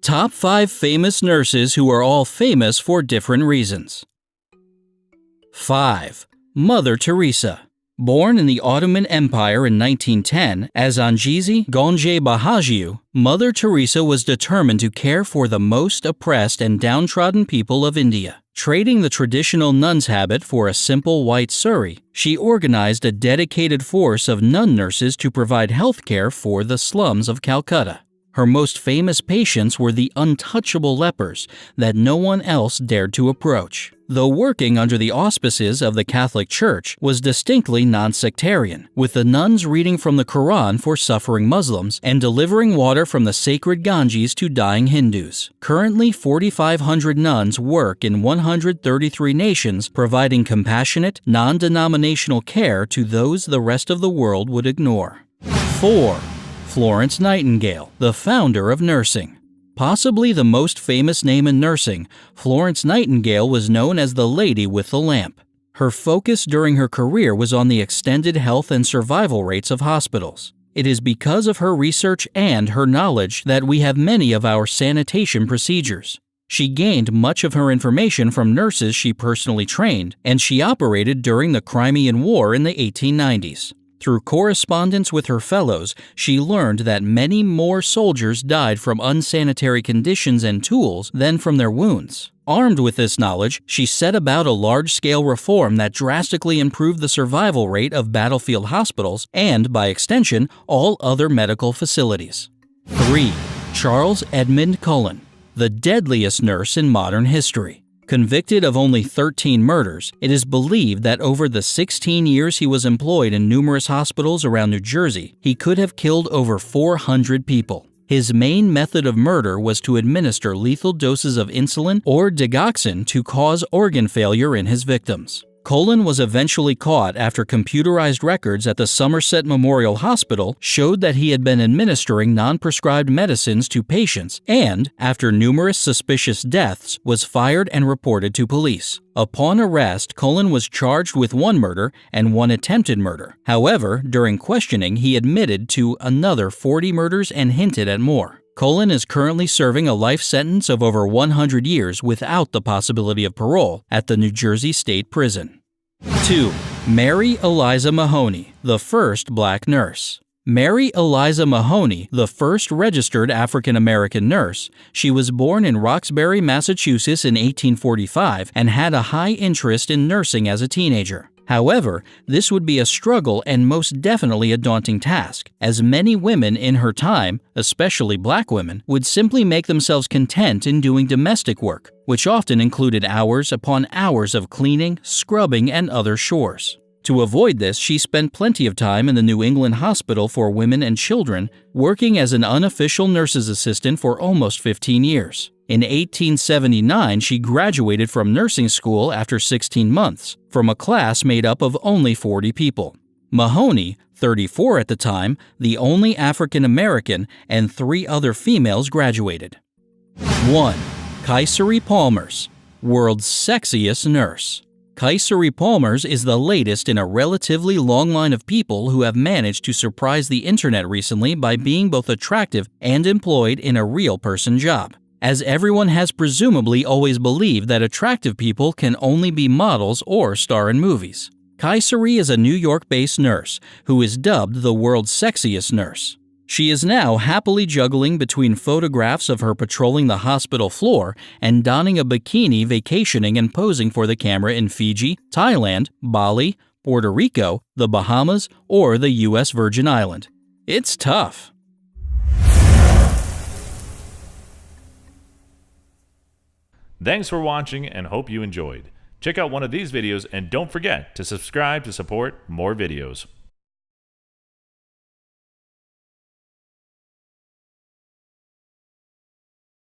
Top 5 famous nurses who are all famous for different reasons. 5. Mother Teresa. Born in the Ottoman Empire in 1910 as Anjisi Gonje Bahagiu, Mother Teresa was determined to care for the most oppressed and downtrodden people of India. Trading the traditional nun's habit for a simple white sari, she organized a dedicated force of nun nurses to provide health care for the slums of Calcutta. Her most famous patients were the untouchable lepers that no one else dared to approach. Though working under the auspices of the Catholic Church was distinctly non-sectarian, with the nuns reading from the Quran for suffering Muslims and delivering water from the sacred Ganges to dying Hindus. Currently, 4,500 nuns work in 133 nations, providing compassionate, non-denominational care to those the rest of the world would ignore. 4. Florence Nightingale, the founder of nursing. Possibly the most famous name in nursing, Florence Nightingale was known as the Lady with the Lamp. Her focus during her career was on the extended health and survival rates of hospitals. It is because of her research and her knowledge that we have many of our sanitation procedures. She gained much of her information from nurses she personally trained, and she operated during the Crimean War in the 1890s. Through correspondence with her fellows, she learned that many more soldiers died from unsanitary conditions and tools than from their wounds. Armed with this knowledge, she set about a large-scale reform that drastically improved the survival rate of battlefield hospitals and, by extension, all other medical facilities. 3. Charles Edmund Cullen, the deadliest nurse in modern history. Convicted of only 13 murders, it is believed that over the 16 years he was employed in numerous hospitals around New Jersey, he could have killed over 400 people. His main method of murder was to administer lethal doses of insulin or digoxin to cause organ failure in his victims. Cullen was eventually caught after computerized records at the Somerset Memorial Hospital showed that he had been administering non-prescribed medicines to patients and, after numerous suspicious deaths, was fired and reported to police. Upon arrest, Cullen was charged with 1 murder and 1 attempted murder. However, during questioning, he admitted to another 40 murders and hinted at more. Cullen is currently serving a life sentence of over 100 years without the possibility of parole at the New Jersey State Prison. 2. Mary Eliza Mahoney, the first black nurse. Mary Eliza Mahoney, the first registered African-American nurse, she was born in Roxbury, Massachusetts in 1845 and had a high interest in nursing as a teenager. However, this would be a struggle and most definitely a daunting task, as many women in her time, especially black women, would simply make themselves content in doing domestic work, which often included hours upon hours of cleaning, scrubbing, and other chores. To avoid this, she spent plenty of time in the New England Hospital for Women and Children, working as an unofficial nurse's assistant for almost 15 years. In 1879, she graduated from nursing school after 16 months, from a class made up of only 40 people. Mahoney, 34 at the time, the only African American, and 3 other females graduated. 1. Kayseri Palmers, world's sexiest nurse. Kayseri Palmers is the latest in a relatively long line of people who have managed to surprise the internet recently by being both attractive and employed in a real person job. As everyone has presumably always believed that attractive people can only be models or star in movies. Kayseri is a New York-based nurse who is dubbed the world's sexiest nurse. She is now happily juggling between photographs of her patrolling the hospital floor and donning a bikini vacationing and posing for the camera in Fiji, Thailand, Bali, Puerto Rico, the Bahamas, or the U.S. Virgin Island. It's tough. Thanks for watching and hope you enjoyed. Check out one of these videos and don't forget to subscribe to support more videos.